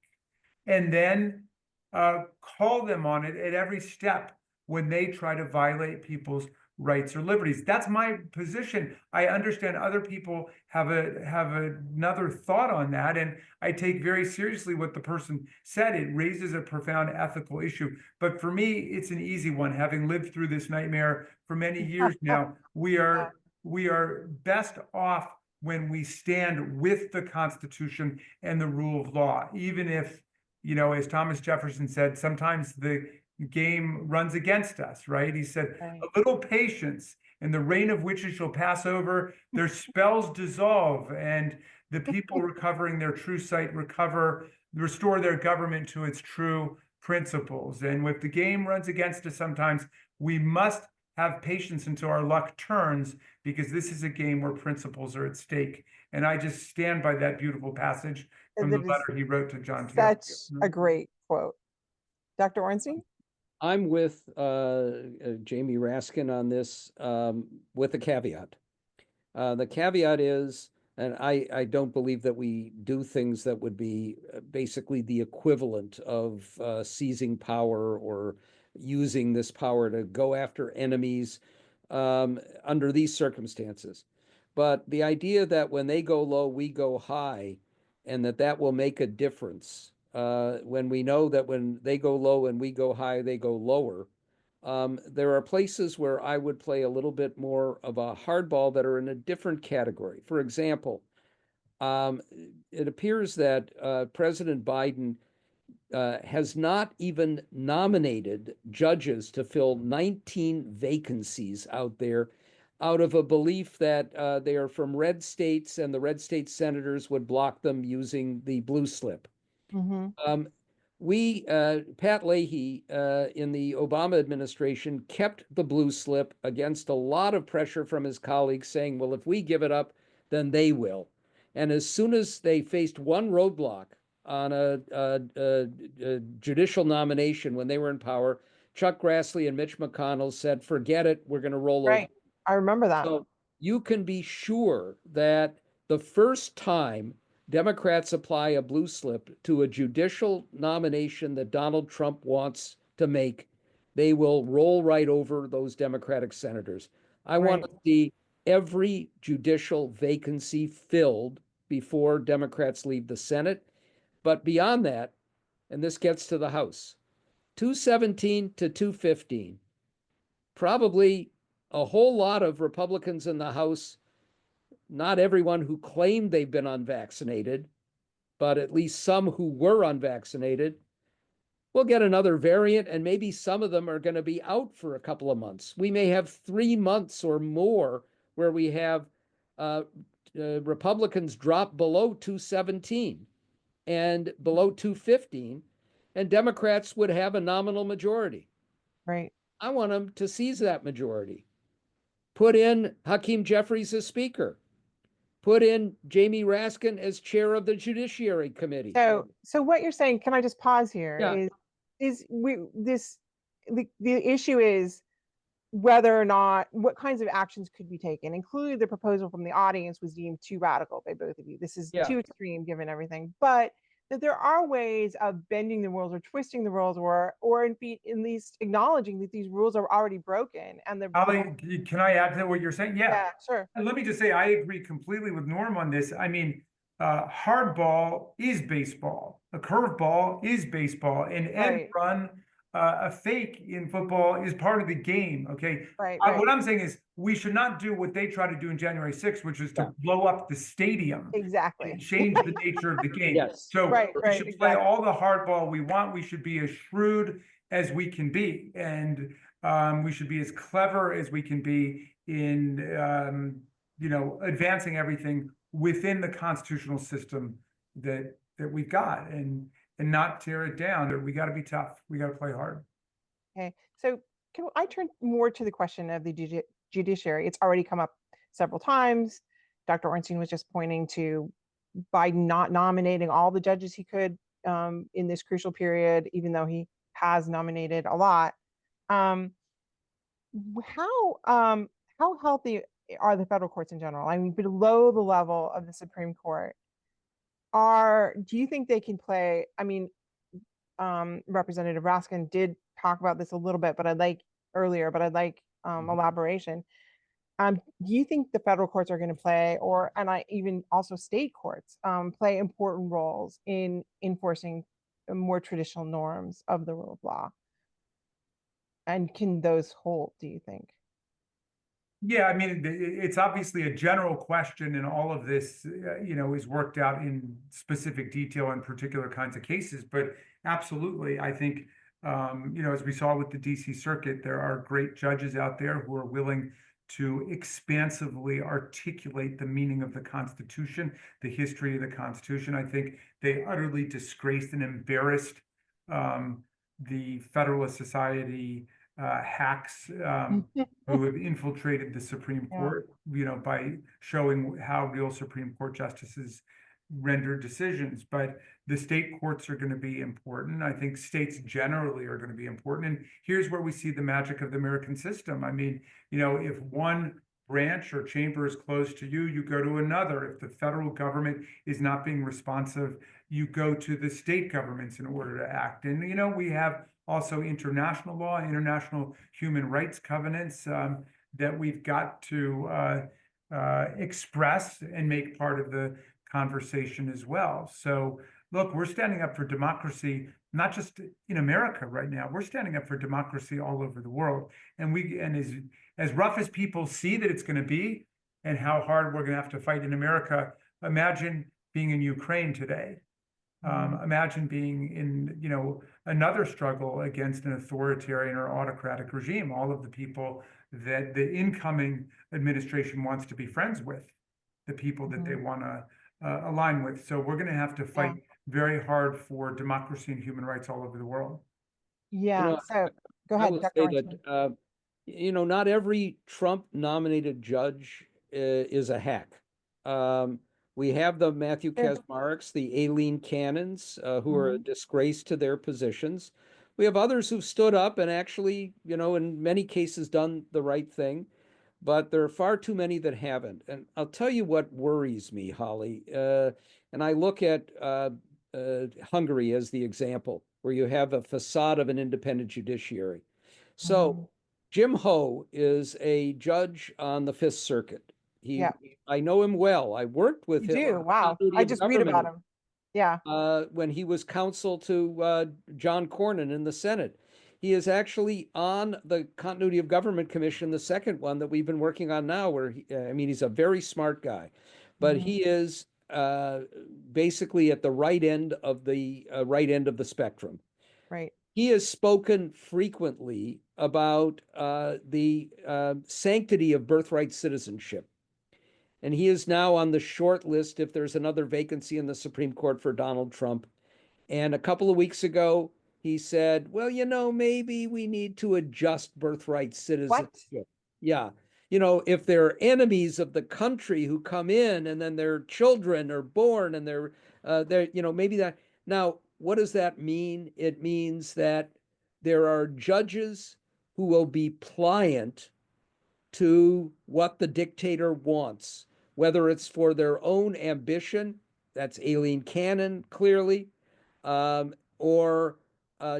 and then call them on it at every step when they try to violate people's rights or liberties. That's my position. I understand other people have another thought on that, and I take very seriously what the person said. It raises a profound ethical issue, but for me, it's an easy one. Having lived through this nightmare for many years now, we are best off when we stand with the Constitution and the rule of law, even if, as Thomas Jefferson said, sometimes the game runs against us, right? He said, a little patience and the reign of witches shall pass over, their spells dissolve, and the people recovering their true sight restore their government to its true principles. And if the game runs against us sometimes, we must have patience until our luck turns, because this is a game where principles are at stake. And I just stand by that beautiful passage from the letter he wrote to John Taylor. Such a great quote. Dr. Ornstein? I'm with Jamie Raskin on this, with a caveat. The caveat is, and I don't believe that we do things that would be basically the equivalent of seizing power or using this power to go after enemies under these circumstances. But the idea that when they go low, we go high, and that will make a difference, when we know that when they go low and we go high, they go lower. There are places where I would play a little bit more of a hardball that are in a different category. For example, it appears that President Biden has not even nominated judges to fill 19 vacancies out there, out of a belief that they are from red states and the red state senators would block them using the blue slip. Mm-hmm. Pat Leahy in the Obama administration kept the blue slip against a lot of pressure from his colleagues, saying, well, if we give it up, then they will. And as soon as they faced one roadblock on a judicial nomination when they were in power, Chuck Grassley and Mitch McConnell said, forget it, we're going to roll over. I remember that. So you can be sure that the first time Democrats apply a blue slip to a judicial nomination that Donald Trump wants to make, they will roll right over those Democratic senators. I want to see every judicial vacancy filled before Democrats leave the Senate. But beyond that, and this gets to the House, 217 to 215, probably a whole lot of Republicans in the House, not everyone who claimed they've been unvaccinated, but at least some who were unvaccinated, will get another variant, and maybe some of them are going to be out for a couple of months. We may have 3 months or more where we have Republicans drop below 217 and below 215, and Democrats would have a nominal majority. Right. I want them to seize that majority. Put in Hakeem Jeffries as Speaker. Put in Jamie Raskin as chair of the Judiciary Committee. So what you're saying, can I just pause here? Yeah. The issue is whether or not, what kinds of actions could be taken, including the proposal from the audience was deemed too radical by both of you. This is too extreme given everything, but that there are ways of bending the rules or twisting the rules, or at least acknowledging that these rules are already broken. And Ali, can I add to what you're saying? yeah, sure. And let me just say, I agree completely with Norm on this. I mean, hardball is baseball. A curveball is baseball. And end run, a fake in football is part of the game. Okay. What I'm saying is we should not do what they try to do in January 6th, which is to blow up the stadium. Exactly. And change the nature of the game. Yes. So we should play all the hardball we want. We should be as shrewd as we can be. And we should be as clever as we can be in, advancing everything within the constitutional system that we've got, and not tear it down. We got to be tough. We got to play hard. Okay, so can I turn more to the question of the judiciary? It's already come up several times. Dr. Ornstein was just pointing to Biden not nominating all the judges he could in this crucial period, even though he has nominated a lot. How healthy are the federal courts in general? I mean, below the level of the Supreme Court, do you think they can play? I mean, Representative Raskin did talk about this a little bit, but I'd like elaboration. Do you think the federal courts are going to play, even also state courts, play important roles in enforcing more traditional norms of the rule of law? And can those hold, do you think? Yeah, I mean, it's obviously a general question, and all of this, is worked out in specific detail in particular kinds of cases. But absolutely, I think, as we saw with the DC Circuit, there are great judges out there who are willing to expansively articulate the meaning of the Constitution, the history of the Constitution. I think they utterly disgraced and embarrassed the Federalist Society hacks who have infiltrated the Supreme Court, by showing how real Supreme Court justices render decisions. But the state courts are going to be important. I think states generally are going to be important. And here's where we see the magic of the American system. I mean, if one branch or chamber is closed to you, you go to another. If the federal government is not being responsive, you go to the state governments in order to act. And, we have also international law, international human rights covenants that we've got to express and make part of the conversation as well. So look, we're standing up for democracy, not just in America right now. We're standing up for democracy all over the world. And as rough as people see that it's going to be, and how hard we're going to have to fight in America, imagine being in Ukraine today. Imagine being in, another struggle against an authoritarian or autocratic regime. All of the people that the incoming administration wants to be friends with, the people that they want to align with. So we're going to have to fight very hard for democracy and human rights all over the world. Yeah. So go ahead, Dr. That, not every Trump-nominated judge is a hack. We have the Matthew Kaczmareks, the Aileen Cannons, who are a disgrace to their positions. We have others who've stood up and actually, in many cases done the right thing. but there are far too many that haven't. And I'll tell you what worries me, Holly. And I look at Hungary as the example, where you have a facade of an independent judiciary. So Jim Ho is a judge on the Fifth Circuit. Yeah. I know him well. I worked with You him. do? on Wow. continuity I of just read about government, him. Yeah. when he was counsel to John Cornyn in the Senate. He is actually on the Continuity of Government Commission, the second one that we've been working on now, where I mean, he's a very smart guy, but he is basically at the right end of the spectrum. Right. He has spoken frequently about the sanctity of birthright citizenship. And he is now on the short list if there's another vacancy in the Supreme Court for Donald Trump. And a couple of weeks ago, he said, well, you know, maybe we need to adjust birthright citizenship. Yeah. You know, if they're enemies of the country who come in and then their children are born and they're, you know, maybe that. Now, what does that mean? It means that there are judges who will be pliant to what the dictator wants, whether it's for their own ambition, that's Aileen Cannon, clearly, or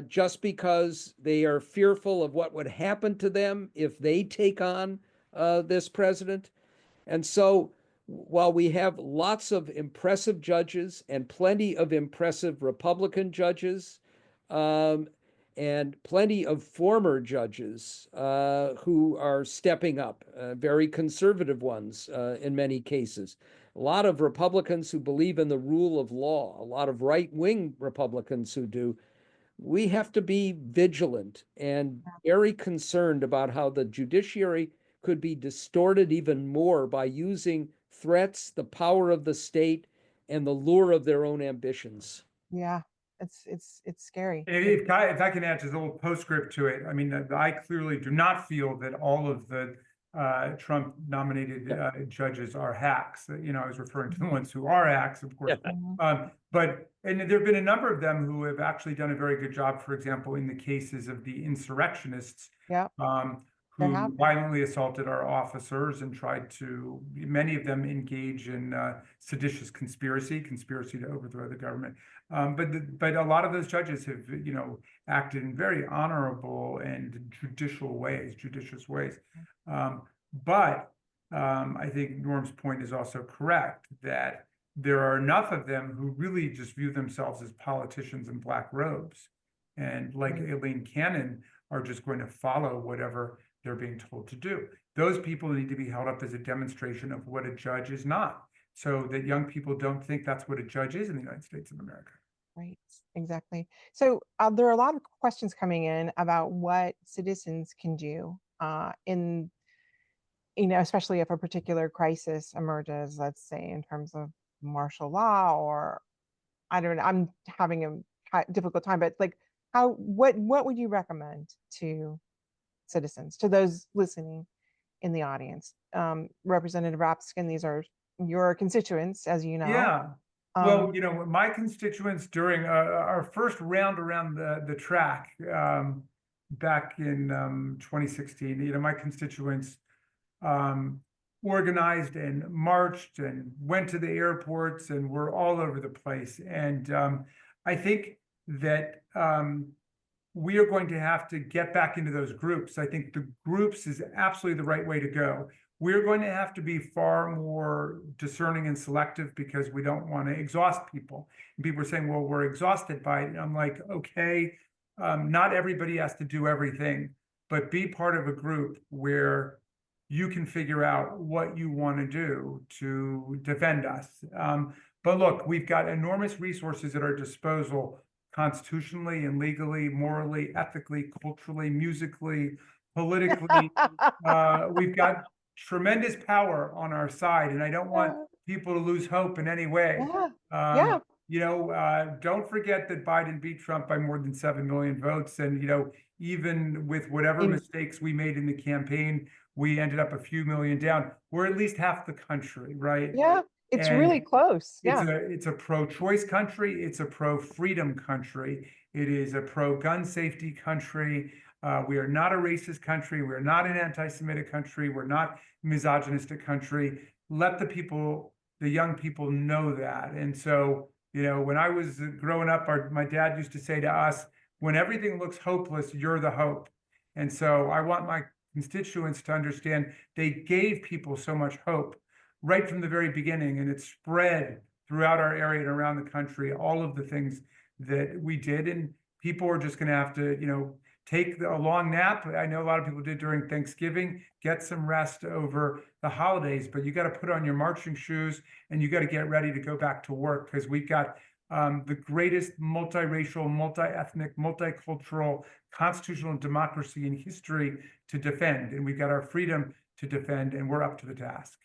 just because they are fearful of what would happen to them if they take on this president. And so while we have lots of impressive judges and plenty of impressive Republican judges, and plenty of former judges who are stepping up, very conservative ones in many cases. A lot of Republicans who believe in the rule of law, a lot of right-wing Republicans who do. We have to be vigilant and very concerned about how the judiciary could be distorted even more by using threats, the power of the state, and the lure of their own ambitions. Yeah. It's scary. If I can add just a little postscript to it, I mean, I clearly do not feel that all of the Trump nominated judges are hacks. You know, I was referring to the ones who are hacks, of course. But there have been a number of them who have actually done a very good job, for example, in the cases of the insurrectionists. Who violently assaulted our officers and tried to, many of them engage in seditious conspiracy to overthrow the government. But a lot of those judges have, you know, acted in very honorable and judicious ways. But I think Norm's point is also correct that there are enough of them who really just view themselves as politicians in black robes, and like Aileen Cannon are just going to follow whatever they're being told to do. Those people need to be held up as a demonstration of what a judge is not, so that young people don't think that's what a judge is in the United States of America. Right, exactly. So there are a lot of questions coming in about what citizens can do in, you know, especially if a particular crisis emerges, let's say in terms of martial law, or I don't know, I'm having a difficult time, but like what would you recommend to citizens, to those listening in the audience? Representative Rapskin, these are your constituents, as you know. Yeah. Well, you know, my constituents during our first round around the track back in 2016, you know, my constituents organized and marched and went to the airports and were all over the place. And I think that we are going to have to get back into those groups. I think the groups is absolutely the right way to go. We're going to have to be far more discerning and selective because we don't want to exhaust people. And people are saying, well, we're exhausted by it. And I'm like, okay, not everybody has to do everything, but be part of a group where you can figure out what you want to do to defend us. But look, we've got enormous resources at our disposal, constitutionally and legally, morally, ethically, culturally, musically, politically. We've got tremendous power on our side, and I don't want people to lose hope in any way. You know, don't forget that Biden beat Trump by more than 7 million votes. And, you know, even with whatever mistakes we made in the campaign, we ended up a few million down. We're at least half the country, right? Yeah, it's really close. Yeah. It's a pro-choice country. It's a pro-freedom country. It is a pro-gun safety country. We are not a racist country. We're not an anti-Semitic country. We're not a misogynistic country. Let the young people know that. And so, when I was growing up, my dad used to say to us, when everything looks hopeless, you're the hope. And so I want my constituents to understand they gave people so much hope right from the very beginning, and it spread throughout our area and around the country, all of the things that we did. And people are just going to have to, take a long nap. I know a lot of people did during Thanksgiving, get some rest over the holidays, but you got to put on your marching shoes and you got to get ready to go back to work, because we've got the greatest multiracial, multi-ethnic, multicultural constitutional democracy in history to defend. And we've got our freedom to defend, and we're up to the task.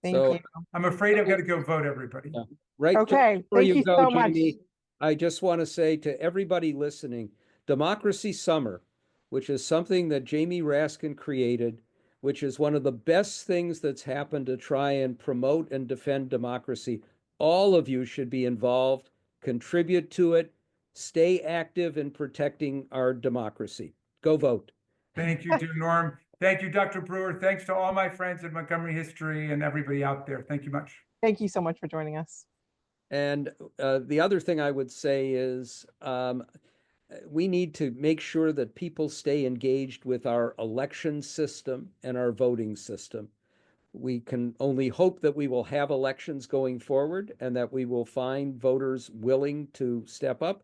Thank So- you. I'm afraid I've got to go vote, everybody. Yeah. Right. Okay, Before thank you go, so much. Jamie, I just want to say to everybody listening, Democracy Summer, which is something that Jamie Raskin created, which is one of the best things that's happened to try and promote and defend democracy. All of you should be involved, contribute to it, stay active in protecting our democracy. Go vote. Thank you, dear Norm. Thank you, Dr. Brewer. Thanks to all my friends at Montgomery History and everybody out there. Thank you much. Thank you so much for joining us. And the other thing I would say is we need to make sure that people stay engaged with our election system and our voting system. We can only hope that we will have elections going forward and that we will find voters willing to step up.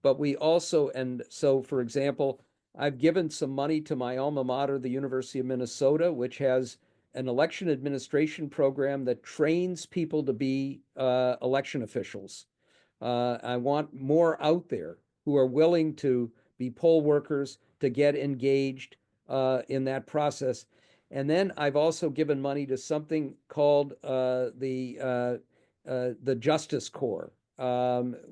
But we also, and so for example, I've given some money to my alma mater, the University of Minnesota, which has an election administration program that trains people to be election officials. I want more out there who are willing to be poll workers, to get engaged in that process. And then I've also given money to something called the Justice Corps,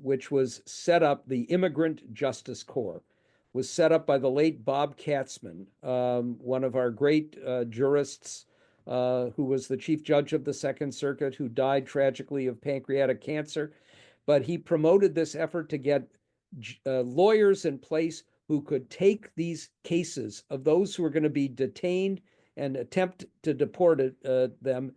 which was set up, the Immigrant Justice Corps, was set up by the late Bob Katzman, one of our great jurists, who was the chief judge of the Second Circuit, who died tragically of pancreatic cancer. But he promoted this effort to get lawyers in place who could take these cases of those who are going to be detained and attempt to deport them,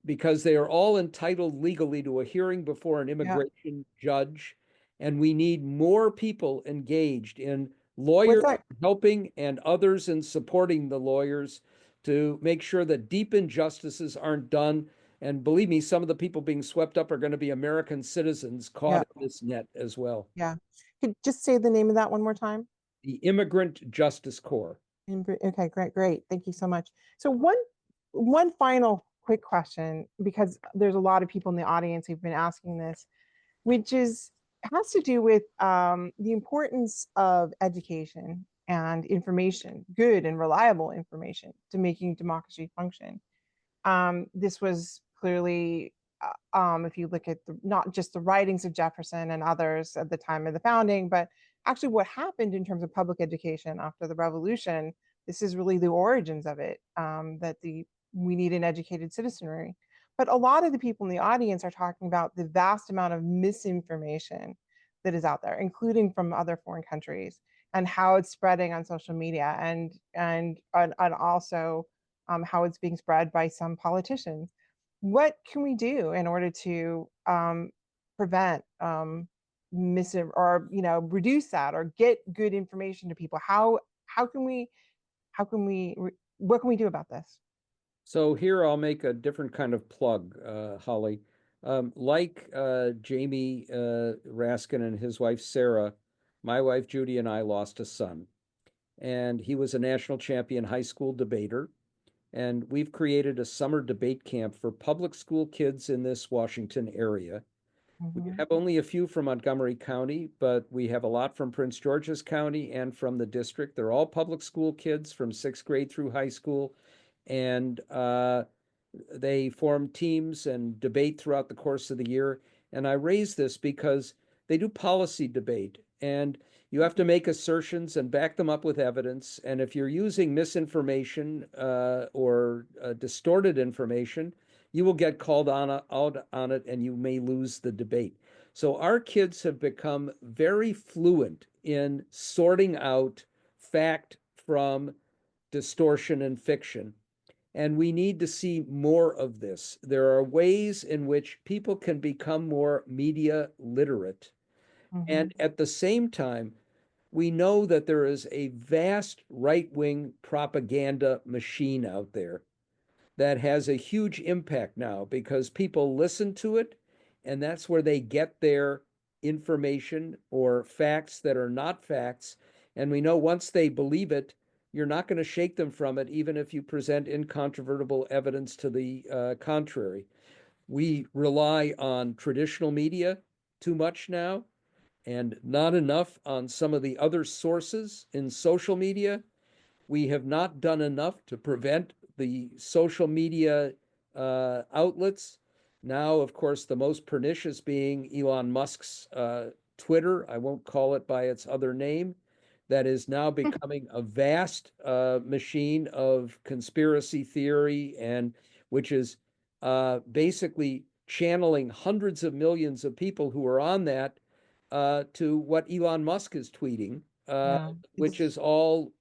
because they are all entitled legally to a hearing before an immigration judge. And we need more people engaged in lawyers helping and others in supporting the lawyers to make sure that deep injustices aren't done. And believe me, some of the people being swept up are going to be American citizens caught in this net as well. Yeah. Could just say the name of that one more time? The Immigrant Justice Corps. Okay, great. Thank you so much. So one final quick question, because there's a lot of people in the audience who've been asking this, which has to do with the importance of education and information, good and reliable information, to making democracy function. This was clearly, if you look at not just the writings of Jefferson and others at the time of the founding, but actually what happened in terms of public education after the revolution. This is really the origins of it, that we need an educated citizenry. But a lot of the people in the audience are talking about the vast amount of misinformation that is out there, including from other foreign countries, and how it's spreading on social media, and also how it's being spread by some politicians. What can we do in order to prevent reduce that, or get good information to people? What can we do about this? So here I'll make a different kind of plug, Holly. Like Jamie Raskin and his wife Sarah, my wife Judy and I lost a son, and he was a national champion high school debater. And we've created a summer debate camp for public school kids in this Washington area. We have only a few from Montgomery County, but we have a lot from Prince George's County and from the district. They're all public school kids from 6th grade through high school. And they form teams and debate throughout the course of the year. And I raise this because they do policy debate, and you have to make assertions and back them up with evidence. And if you're using misinformation or distorted information, you will get called out on it, and you may lose the debate. So our kids have become very fluent in sorting out fact from distortion and fiction. And we need to see more of this. There are ways in which people can become more media literate. And at the same time, we know that there is a vast right-wing propaganda machine out there that has a huge impact now because people listen to it, and that's where they get their information or facts that are not facts. And we know once they believe it, you're not going to shake them from it, even if you present incontrovertible evidence to the contrary. We rely on traditional media too much now and not enough on some of the other sources in social media. We have not done enough to prevent the social media outlets. Now, of course, the most pernicious being Elon Musk's Twitter. I won't call it by its other name. That is now becoming a vast machine of conspiracy theory, and which is basically channeling hundreds of millions of people who are on that to what Elon Musk is tweeting, which is all,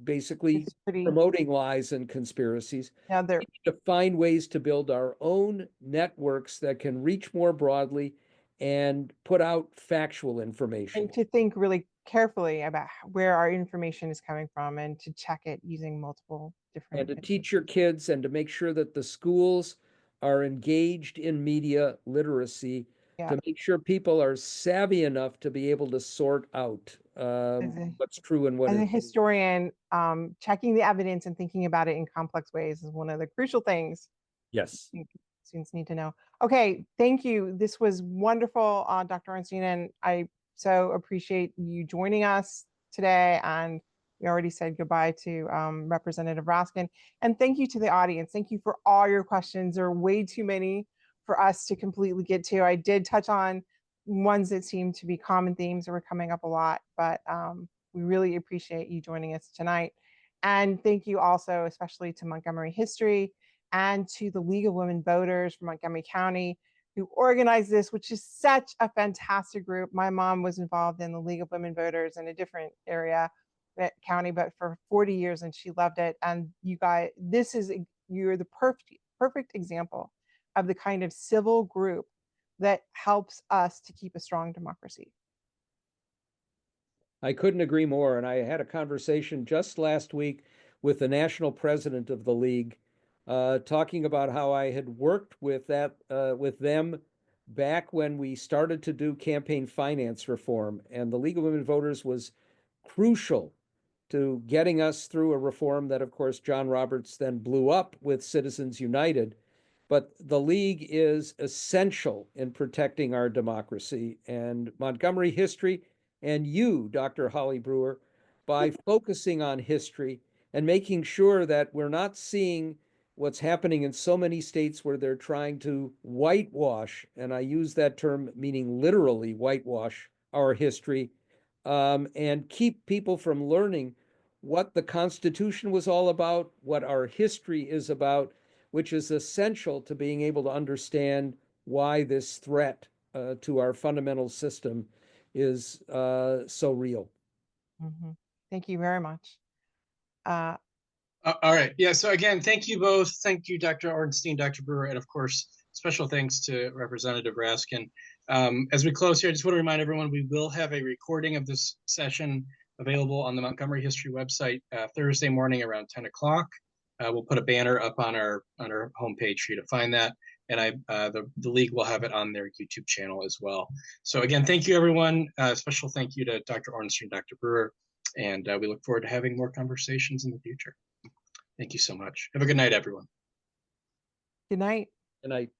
basically promoting lies and conspiracies. Yeah, we need to find ways to build our own networks that can reach more broadly and put out factual information. And to think really carefully about where our information is coming from and to check it using multiple different. And to teach your kids and to make sure that the schools are engaged in media literacy, to make sure people are savvy enough to be able to sort out what's true and what As a isn't. historian, checking the evidence and thinking about it in complex ways is one of the crucial things Yes. students need to know. Okay, thank you. This was wonderful, Dr. Ornstein, and I so appreciate you joining us today. And we already said goodbye to Representative Raskin. And thank you to the audience. Thank you for all your questions. There are way too many for us to completely get to. I did touch on ones that seem to be common themes that were coming up a lot, but we really appreciate you joining us tonight. And thank you also, especially to Montgomery History and to the League of Women Voters from Montgomery County, who organized this, which is such a fantastic group. My mom was involved in the League of Women Voters in a different area, county, but for 40 years, and she loved it. And you guys, you're the perfect example of the kind of civil group that helps us to keep a strong democracy. I couldn't agree more. And I had a conversation just last week with the national president of the league, talking about how I had worked with them back when we started to do campaign finance reform. And the League of Women Voters was crucial to getting us through a reform that, of course, John Roberts then blew up with Citizens United. But the League is essential in protecting our democracy. And Montgomery History and you, Dr. Holly Brewer, by focusing on history and making sure that we're not seeing what's happening in so many states where they're trying to whitewash, and I use that term meaning literally whitewash our history, and keep people from learning what the Constitution was all about, what our history is about, which is essential to being able to understand why this threat to our fundamental system is so real. Thank you very much. All right. Yeah. So again, thank you both. Thank you, Dr. Ornstein, Dr. Brewer, and of course, special thanks to Representative Raskin. As we close here, I just want to remind everyone we will have a recording of this session available on the Montgomery History website Thursday morning around 10 o'clock. We'll put a banner up on our homepage for you to find that, and the league will have it on their YouTube channel as well. So again, thank you, everyone. Special thank you to Dr. Ornstein, Dr. Brewer, and we look forward to having more conversations in the future. Thank you so much. Have a good night, everyone. Good night. Good night.